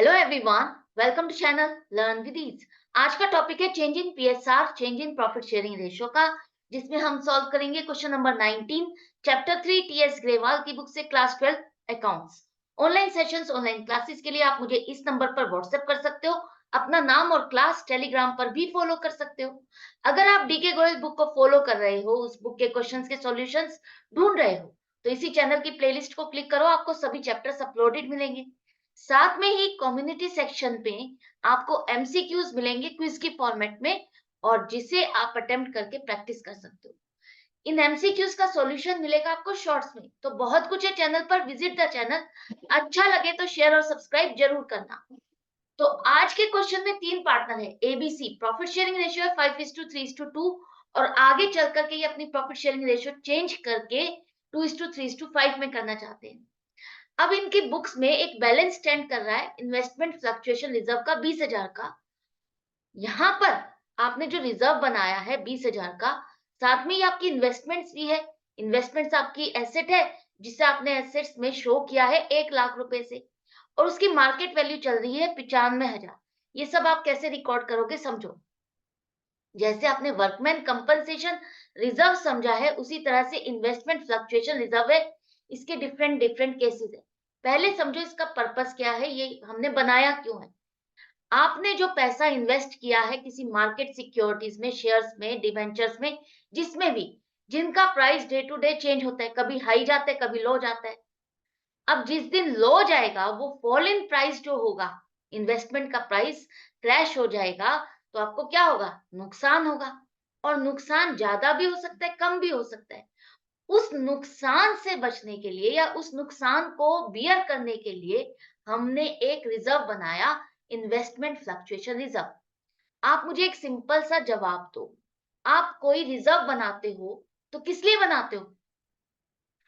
Hello everyone, welcome to channel learn with ease. आज का topic है change in PSR, change in profit sharing ratio का, जिसमें हम सॉल्व करेंगे question number 19, chapter 3 TS Grewal की बुक से, class 12 accounts. Online sessions, online classes के लिए आप मुझे इस नंबर पर व्हाट्सएप कर सकते हो। अपना नाम और क्लास टेलीग्राम पर भी फॉलो कर सकते हो। अगर आप डीके गोयल बुक को फॉलो कर रहे हो, उस बुक के क्वेश्चंस के सॉल्यूशंस ढूंढ रहे हो, तो इसी चैनल की प्लेलिस्ट को क्लिक करो, आपको सभी चैप्टर्स अपलोडेड मिलेंगे। साथ में ही कम्युनिटी सेक्शन पे आपको एमसीक्यूज मिलेंगे क्विज की फॉर्मेट में, और जिसे आप अटेम्प्ट करके प्रैक्टिस कर सकते हो। इन एमसीक्यूज का सॉल्यूशन मिलेगा आपको शॉर्ट्स में। तो बहुत कुछ है चैनल पर, विजिट द चैनल। अच्छा लगे तो शेयर और सब्सक्राइब जरूर करना। तो आज के क्वेश्चन में तीन पार्टनर है, एबीसी प्रॉफिट शेयरिंग रेशियो है 5:3:2, और आगे चल करके ये अपनी प्रॉफिट शेयरिंग रेशियो चेंज करके 2:3:5 में करना चाहते हैं। अब इनकी बुक्स में एक बैलेंस स्टैंड कर रहा है इन्वेस्टमेंट फ्लक्चुएशन रिजर्व का 20,000 का। यहाँ पर आपने जो रिजर्व बनाया है 20,000 का, साथ में ही आपकी इन्वेस्टमेंट्स भी है। इन्वेस्टमेंट्स आपकी एसेट है, जिसे आपने एसेट्स में शो किया है 1 लाख रुपए से, और उसकी मार्केट वैल्यू चल रही है 95,000। ये सब आप कैसे रिकॉर्ड करोगे, समझो। जैसे आपने वर्कमैन कंपनसेशन रिजर्व समझा है, उसी तरह से इन्वेस्टमेंट फ्लक्चुएशन रिजर्व है। इसके डिफरेंट डिफरेंट केसेस है। पहले समझो इसका पर्पस क्या है, ये हमने बनाया क्यों है। आपने जो पैसा इन्वेस्ट किया है किसी मार्केट सिक्योरिटीज में, शेयर्स में, डिवेंचर्स में, जिसमें भी, जिनका price day to day change होता है, कभी हाई जाता है, कभी लो जाता है। अब जिस दिन लो जाएगा, वो फॉल इन प्राइस जो होगा, इन्वेस्टमेंट का प्राइस क्रैश हो जाएगा, तो आपको क्या होगा, नुकसान होगा। और नुकसान ज्यादा भी हो सकता है, कम भी हो सकता है। उस नुकसान से बचने के लिए या उस नुकसान को बियर करने के लिए हमने एक रिजर्व बनाया, इन्वेस्टमेंट फ्लक्चुएशन रिजर्व। आप मुझे एक सिंपल सा जवाब दो। आप कोई रिजर्व बनाते हो तो किस लिए बनाते हो?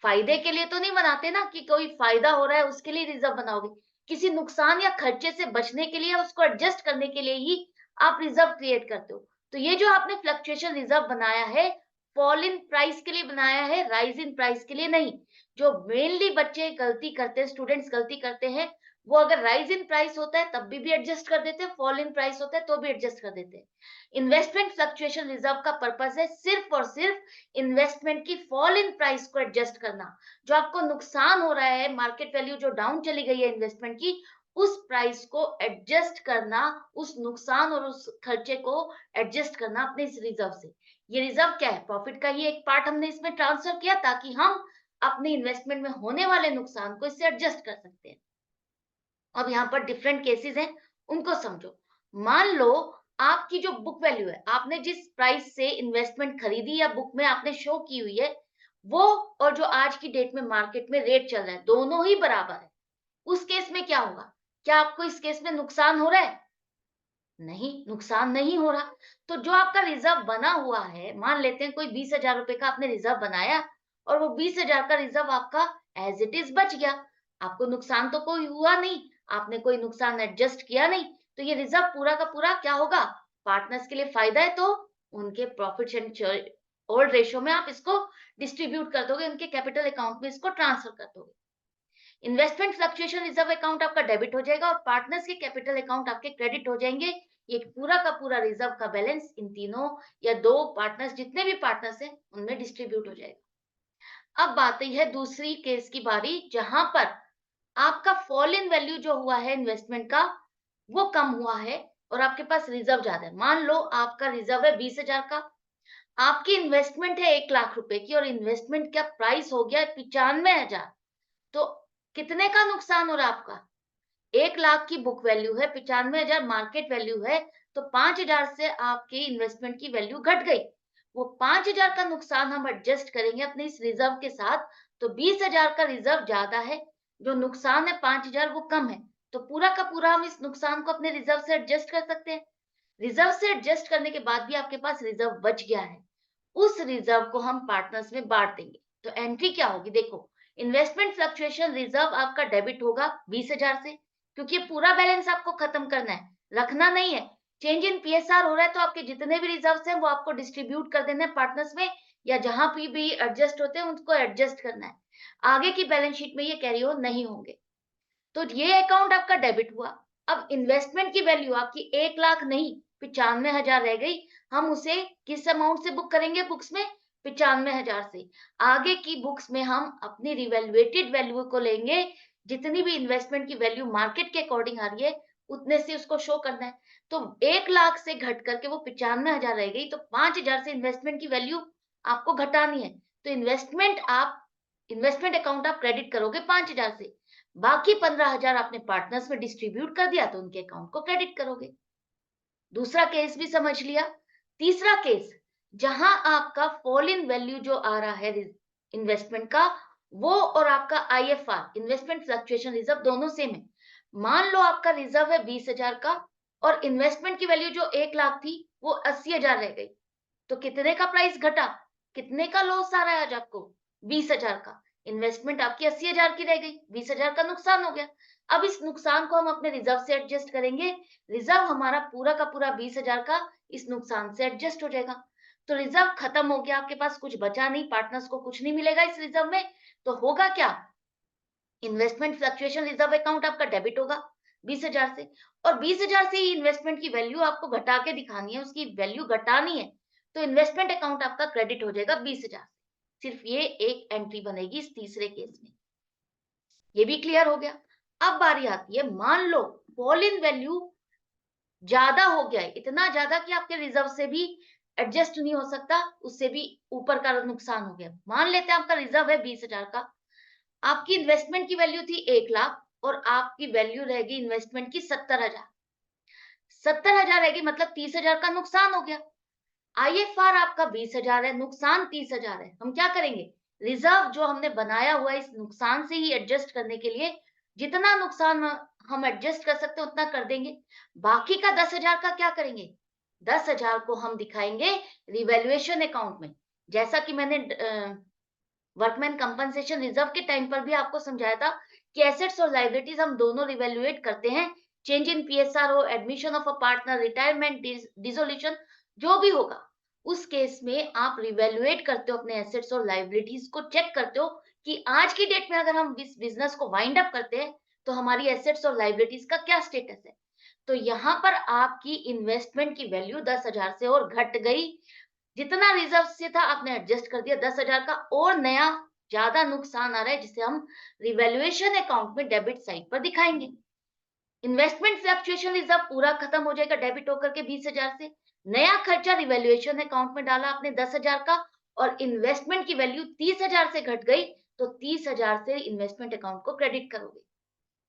फायदे के लिए तो नहीं बनाते ना, कि कोई फायदा हो रहा है उसके लिए रिजर्व बनाओगे। किसी नुकसान या खर्चे से बचने के लिए, उसको एडजस्ट करने के लिए ही आप रिजर्व क्रिएट करते हो। तो ये जो आपने फ्लक्चुएशन रिजर्व बनाया है, फॉल इन प्राइस के लिए बनाया है, राइज इन प्राइस के लिए नहीं। जो मेनली बच्चे गलती करते हैं, स्टूडेंट्स गलती करते हैं, वो अगर राइज इन प्राइस होता है तब भी एडजस्ट कर देते हैं, फॉल इन प्राइस होता है तो भी एडजस्ट कर देते हैं। इन्वेस्टमेंट फ्लक्चुएशन रिजर्व का पर्पस है सिर्फ और सिर्फ इन्वेस्टमेंट की फॉल इन प्राइस को एडजस्ट करना। जो आपको नुकसान हो रहा है, मार्केट वैल्यू जो डाउन चली गई है इन्वेस्टमेंट की, उस प्राइस को एडजस्ट करना, उस नुकसान और उस खर्चे को एडजस्ट करना अपने इस रिजर्व से। ये रिजर्व क्या है, प्रॉफिट का ही एक पार्ट हमने इसमें ट्रांसफर किया, ताकि हम अपने इन्वेस्टमेंट में होने वाले नुकसान को इससे एडजस्ट कर सकते हैं। अब यहाँ पर डिफरेंट केसेस हैं, उनको समझो। मान लो आपकी जो बुक वैल्यू है, आपने जिस प्राइस से इन्वेस्टमेंट खरीदी या बुक में आपने शो की हुई है, वो और जो आज की डेट में मार्केट में रेट चल रहा है, दोनों ही बराबर है। उस केस में क्या होगा? क्या आपको इस केस में नुकसान हो रहा है? नहीं, नुकसान नहीं हो रहा। तो जो आपका रिजर्व बना हुआ है, मान लेते हैं कोई 20,000 रुपए का आपने रिजर्व बनाया, और वो 20,000 का रिजर्व आपका एज इट इज बच गया। आपको नुकसान तो कोई हुआ नहीं, आपने कोई नुकसान एडजस्ट किया नहीं। तो ये रिजर्व पूरा का पूरा क्या होगा, पार्टनर्स के लिए फायदा है, तो उनके प्रॉफिट एंड होल्ड रेशियो में आप इसको डिस्ट्रीब्यूट कर दोगे, उनके कैपिटल अकाउंट में इसको ट्रांसफर कर दोगे। इन्वेस्टमेंट फ्लक्चुएशन रिजर्व अकाउंट आपका डेबिट हो जाएगा, और पार्टनर्स के कैपिटल अकाउंट आपके क्रेडिट हो जाएंगे। ये पूरा का पूरा रिजर्व का बैलेंस इन तीनों या दो पार्टनर्स, जितने भी पार्टनर्स हैं, उनमें डिस्ट्रीब्यूट हो जाएगा। अब आती है दूसरी केस की बारी, जहां पर आपका फॉल इन वैल्यू जो हुआ है इन्वेस्टमेंट का, वो कम हुआ है, और आपके पास रिजर्व ज्यादा है। मान लो आपका रिजर्व है 20,000 का, आपकी इन्वेस्टमेंट है 1 लाख रुपए की, और इन्वेस्टमेंट का प्राइस हो गया 95,000। तो कितने का नुकसान हो रहा है आपका? 1 लाख की बुक वैल्यू है, 95,000 मार्केट वैल्यू है, तो 5,000 से आपकी इन्वेस्टमेंट की वैल्यू घट गई। वो 5,000 का नुकसान हम एडजस्ट करेंगे अपने इस रिजर्व के साथ। तो 20,000 का रिजर्व ज्यादा है, जो नुकसान है 5,000 वो कम है। तो पूरा का पूरा हम इस नुकसान को अपने रिजर्व से एडजस्ट कर सकते हैं। रिजर्व से एडजस्ट करने के बाद भी आपके पास रिजर्व बच गया है, उस रिजर्व को हम पार्टनर्स में बांट देंगे। तो एंट्री क्या होगी, देखो। इन्वेस्टमेंट फ्लक्चुएशन रिजर्व आपका डेबिट होगा 20,000 से, क्योंकि ये पूरा बैलेंस आपको खत्म करना है, रखना नहीं है। चेंज इन पीएसआर हो रहा है, तो आपके जितने भी रिजर्व्स हैं वो आपको डिस्ट्रीब्यूट कर देना है पार्टनर्स में, या जहां भी एडजस्ट होते हैं उनको एडजस्ट करना है। आगे की बैलेंस शीट में ये कैरी ओवर नहीं होंगे। तो ये अकाउंट आपका डेबिट हुआ। अब इन्वेस्टमेंट की वैल्यू आपकी 1 लाख नहीं 95,000 रह गई। हम उसे किस अमाउंट से बुक करेंगे बुक्स में? 95,000 से। आगे की बुक्स में हम अपनी रिवैल्यूएटेड वैल्यू को लेंगे, जितनी भी इन्वेस्टमेंट की वैल्यू मार्केट के अकॉर्डिंग आ रही है, उतने से उसको शो करना है। तो 1 लाख से घट करके वो 95,000 रह गई, तो 5,000 से इन्वेस्टमेंट की वैल्यू आपको घटानी है। तो इन्वेस्टमेंट अकाउंट आप क्रेडिट करोगे 5,000 से। बाकी 15,000 आपने पार्टनर्स में डिस्ट्रीब्यूट कर दिया, तो उनके अकाउंट को क्रेडिट करोगे। दूसरा केस भी समझ लिया। तीसरा केस, जहां आपका फॉल इन वैल्यू जो आ रहा है इन्वेस्टमेंट का, वो और आपका आईएफआर इन्वेस्टमेंट फ्लक्चुएशन रिजर्व दोनों सेम है। मान लो आपका रिजर्व है 20,000 का और इन्वेस्टमेंट की वैल्यू जो 1 लाख थी वो 80,000 रह गई। तो कितने का प्राइस घटा? कितने का लॉस आ रहा है आज आपको? 20,000 का। इन्वेस्टमेंट आपकी 80,000 की रह गई, 20,000 का नुकसान हो गया। अब इस नुकसान को हम अपने रिजर्व से एडजस्ट करेंगे। रिजर्व हमारा पूरा का पूरा 20,000 का इस नुकसान से एडजस्ट हो जाएगा। तो रिजर्व खत्म हो गया, आपके पास कुछ बचा नहीं, पार्टनर्स को कुछ नहीं मिलेगा इस रिजर्व में। तो होगा क्या? इन्वेस्टमेंट फ्लक्चुएशन रिजर्व अकाउंट आपका डेबिट होगा 20,000 से, और 20,000 से ही इन्वेस्टमेंट की वैल्यू आपको घटा के दिखानी है, उसकी वैल्यू घटानी है। तो इन्वेस्टमेंट अकाउंट आपका क्रेडिट हो जाएगा 20,000 से। सिर्फ ये एक एंट्री बनेगी इस तीसरे केस में। ये भी क्लियर हो गया। अब बारी आती है, मान लो फॉल इन वैल्यू ज्यादा हो गया है, इतना ज्यादा कि आपके रिजर्व से भी एडजस्ट नहीं हो सकता, उससे भी ऊपर का नुकसान हो गया। मान लेते हैं आपका रिजर्व है 20,000 का, आपकी इन्वेस्टमेंट की वैल्यू थी 1 लाख और आपकी वैल्यू रहेगी इन्वेस्टमेंट की 70,000। 70,000 रहेगी, मतलब 30,000 का नुकसान हो गया। आईएफआर आपका 20,000 है, नुकसान 30,000 है। हम क्या करेंगे? रिजर्व जो हमने बनाया हुआ है इस नुकसान से ही एडजस्ट करने के लिए, जितना नुकसान हम एडजस्ट कर सकते हैं उतना कर देंगे। बाकी का 10,000 का क्या करेंगे? 10,000 को हम दिखाएंगे रिवैल्यूएशन अकाउंट में। जैसा कि मैंने वर्कमैन कंपनसेशन रिजर्व के टाइम पर भी आपको समझाया था कि एसेट्स और लायबिलिटीज हम दोनों रिवैल्यूएट करते हैं। चेंज इन पीएसआर हो, admission of a partner, retirement, dissolution, जो भी होगा, उस केस में आप रिवैल्यूएट करते हो अपने एसेट्स और लायबिलिटीज को, चेक करते हो कि आज की डेट में अगर हम इस बिजनेस को वाइंड अप करते हैं तो हमारी एसेट्स और लायबिलिटीज का क्या स्टेटस है। तो यहाँ पर आपकी इन्वेस्टमेंट की वैल्यू 10,000 से और घट गई। जितना रिजर्व से था आपने एडजस्ट कर दिया 10,000 का, और नया ज्यादा नुकसान आ रहा है जिसे हम रिवैल्यूएशन अकाउंट में डेबिट साइड पर दिखाएंगे। इन्वेस्टमेंट फ्लक्चुएशन रिजर्व पूरा खत्म हो जाएगा डेबिट होकर के 20,000 से। नया खर्चा रिवैल्यूएशन अकाउंट में डाला आपने 10,000 का, और इन्वेस्टमेंट की वैल्यू 30,000 से घट गई, तो 30,000 से इन्वेस्टमेंट अकाउंट को क्रेडिट करोगे।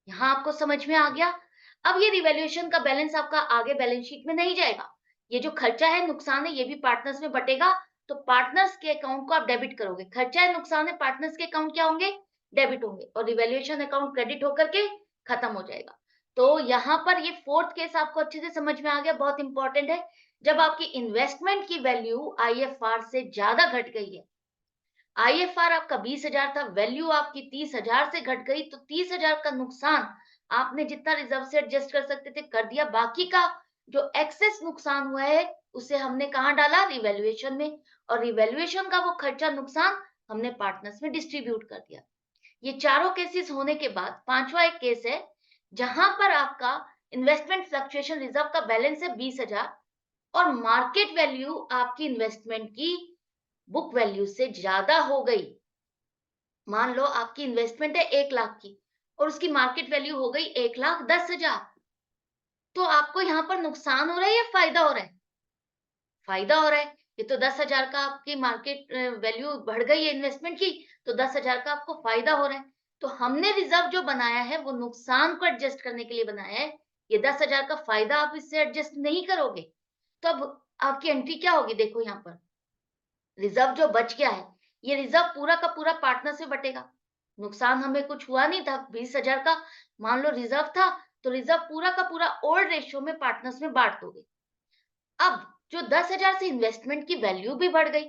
यहाँ आपको समझ में आ गया। अब ये रिवैल्यूएशन का बैलेंस आपका आगे बैलेंस शीट में नहीं जाएगा। ये जो खर्चा है, नुकसान है, ये भी पार्टनर्स में बटेगा। तो पार्टनर्स के अकाउंट को आप डेबिट करोगे। खर्चा है, नुकसान है, पार्टनर्स के अकाउंट क्या होंगे? डेबिट होंगे, और रिवैल्यूएशन अकाउंट क्रेडिट होकर के खत्म हो जाएगा। तो यहाँ पर ये फोर्थ केस आपको अच्छे से समझ में आ गया, बहुत इंपॉर्टेंट है। जब आपकी इन्वेस्टमेंट की वैल्यू आईएफआर से ज्यादा घट गई है, आईएफआर आपका 20,000 था, वैल्यू आपकी 30,000 से घट गई, तो 30,000 का नुकसान आपने जितना रिजर्व से एडजस्ट कर सकते थे कर दिया। बाकी का जो एक्सेस नुकसान हुआ है उसे हमने कहाँ डाला? रिवैल्यूएशन में। और रिवैल्यूएशन का वो खर्चा नुकसान हमने पार्टनर्स में डिस्ट्रीब्यूट कर दिया। ये चारों केसेस होने के बाद पांचवा एक केस है, जहां पर आपका इन्वेस्टमेंट फ्लक्चुएशन रिजर्व का बैलेंस है 20,000 और मार्केट वैल्यू आपकी इन्वेस्टमेंट की बुक वैल्यू से ज्यादा हो गई। मान लो आपकी इन्वेस्टमेंट है 1 लाख की और उसकी मार्केट वैल्यू हो गई 1,10,000। तो आपको यहाँ पर नुकसान हो रहा है या फायदा हो रहा है? फायदा हो रहा है। ये तो 10,000 का आपकी मार्केट वैल्यू बढ़ गई है इन्वेस्टमेंट की, तो 10,000 का आपको फायदा हो रहा है। तो हमने रिजर्व जो बनाया है वो नुकसान को एडजस्ट करने के लिए बनाया है। ये 10,000 का फायदा आप इससे एडजस्ट नहीं करोगे। तो अब आपकी एंट्री क्या होगी? देखो यहाँ पर रिजर्व जो बच गया है, ये रिजर्व पूरा का पूरा पार्टनर से बटेगा। नुकसान हमें कुछ हुआ नहीं था 20,000 का, मान लो रिजर्व था, तो रिजर्व पूरा का पूरा ओल्ड रेशियो में पार्टनर्स में बांट दोगे। अब जो 10,000 से इन्वेस्टमेंट की वैल्यू भी बढ़ गई,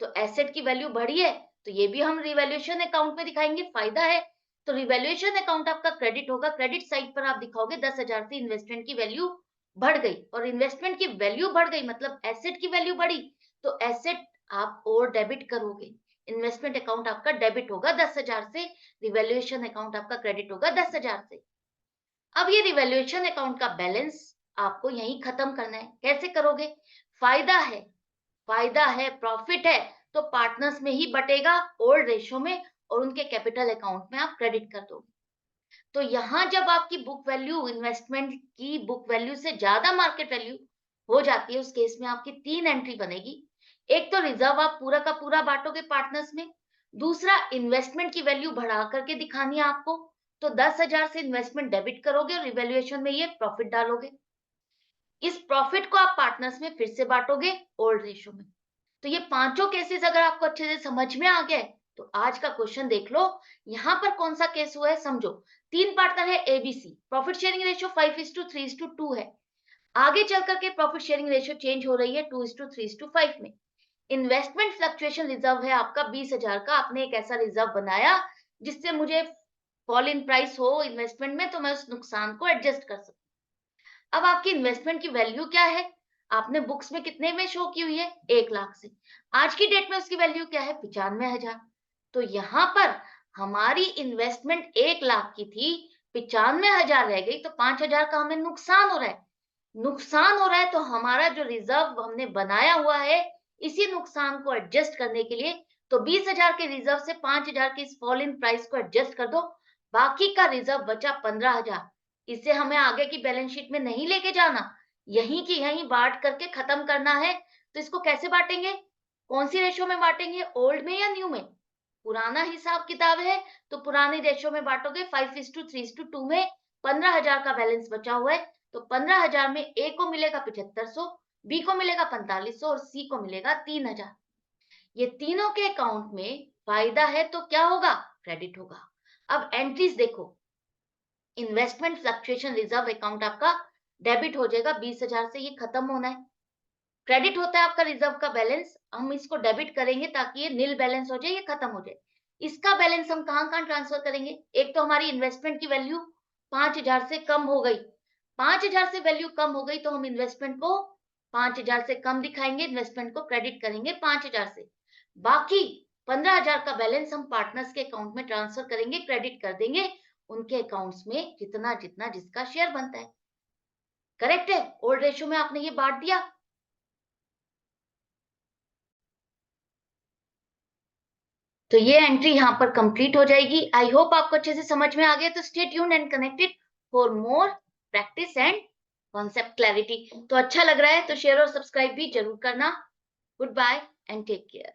तो एसेट की वैल्यू बढ़ी है, तो ये भी हम रिवैल्यूएशन अकाउंट में दिखाएंगे, फायदा है। तो रिवैल्यूएशन अकाउंट आपका क्रेडिट होगा, क्रेडिट साइड पर आप दिखाओगे 10,000 से इन्वेस्टमेंट की वैल्यू बढ़ गई, और इन्वेस्टमेंट की वैल्यू बढ़ गई मतलब एसेट की वैल्यू बढ़ी, तो एसेट आप और डेबिट करोगे। इन्वेस्टमेंट अकाउंट आपका डेबिट होगा 10,000 से, रिवैल्यूएशन अकाउंट आपका क्रेडिट होगा 10,000 से। अब ये रिवैल्यूएशन अकाउंट का बैलेंस आपको यहीं खत्म करना है। कैसे करोगे? फायदा है, प्रॉफिट है, तो पार्टनर्स में ही बटेगा ओल्ड रेशो में और उनके कैपिटल अकाउंट में आप क्रेडिट कर दोगे। तो यहाँ जब आपकी बुक वैल्यू इन्वेस्टमेंट की बुक वैल्यू से ज्यादा मार्केट वैल्यू हो जाती है, उस केस में आपकी 3 एंट्री बनेगी। एक तो रिजर्व आप पूरा का पूरा बांटोगे पार्टनर्स में, दूसरा इन्वेस्टमेंट की वैल्यू बढ़ा करके दिखानी है आपको, तो 10,000 से इन्वेस्टमेंट डेबिट करोगे और रिवैल्यूएशन में ये प्रॉफिट डालोगे। इस प्रॉफिट को आप पार्टनर्स में फिर से बांटोगे ओल्ड रेशो में। तो ये पांचों केसेस अगर आपको अच्छे से समझ में आ गए तो आज का क्वेश्चन देख लो। यहाँ पर कौन सा केस हुआ है समझो। 3 पार्टनर है एबीसी, प्रॉफिट शेयरिंग रेशियो 5:3:2 है। आगे चल करके प्रॉफिट शेयरिंग रेशियो चेंज हो रही है 2:3:5 में। इन्वेस्टमेंट फ्लक्चुएशन रिजर्व है आपका 20,000 का। आपने एक ऐसा रिजर्व बनाया जिससे मुझे फॉल इन प्राइस हो इन्वेस्टमेंट में तो मैं उस नुकसान को एडजस्ट कर सकूं। अब आपकी इन्वेस्टमेंट की वैल्यू क्या है? आपने बुक्स में कितने में शो की हुई है? 1 लाख से। आज की डेट में उसकी वैल्यू क्या है? 95,000। तो यहाँ पर हमारी इन्वेस्टमेंट 1 लाख की थी, 95,000 रह गई, तो 5,000 का हमें नुकसान हो रहा है। नुकसान हो रहा है तो हमारा जो रिजर्व हमने बनाया हुआ है, इसी नुकसान को एडजस्ट करने के लिए तो 20,000 के रिजर्व से 5,000 की इस फॉल इन प्राइस को एडजस्ट कर दो। बाकी का रिजर्व बचा 15,000। इसे हमें आगे की बैलेंस शीट में नहीं लेके जाना, यहीं की यहीं बांट करके खत्म करना है। तो इसको कैसे बांटेंगे? कौन सी रेशो में बांटेंगे? ओल्ड में या न्यू में? पुराना हिसाब किताब है तो पुराने रेशो में बांटोगे 5:3:2 में। 15,000 का बैलेंस बचा हुआ है, तो 15,000 में ए को मिलेगा 7500, बी को मिलेगा 4500 और सी को मिलेगा 3,000। ये तीनों के अकाउंट में फायदा है तो क्या होगा? क्रेडिट होगा। अब एंट्रीज देखो। इन्वेस्टमेंट फ्लक्चुएशन रिजर्व अकाउंट आपका डेबिट हो जाएगा 20,000 से, ये खत्म होना है। क्रेडिट होता है आपका रिजर्व का बैलेंस, हम इसको डेबिट करेंगे ताकि ये नील बैलेंस हो जाए, ये खत्म हो जाए। इसका बैलेंस हम कहां कहां ट्रांसफर करेंगे? एक तो हमारी इन्वेस्टमेंट की वैल्यू 5,000 से कम हो गई। 5,000 से वैल्यू कम हो गई तो हम इन्वेस्टमेंट को 5,000 से कम दिखाएंगे, इन्वेस्टमेंट को क्रेडिट करेंगे 5,000 से। बाकी 15,000 का बैलेंस हम पार्टनर्स के अकाउंट में ट्रांसफर करेंगे, क्रेडिट कर देंगे उनके अकाउंट्स में जितना जितना जिसका शेयर बनता है। करेक्ट है? ओल्ड रेशियो में आपने ये बांट दिया। तो ये एंट्री यहाँ पर कंप्लीट हो जाएगी। आई होप आपको अच्छे से समझ में आ गया। तो stay tuned and connected for more practice and concept clarity. तो अच्छा लग रहा है तो शेयर और सब्सक्राइब भी जरूर करना। Goodbye and take care.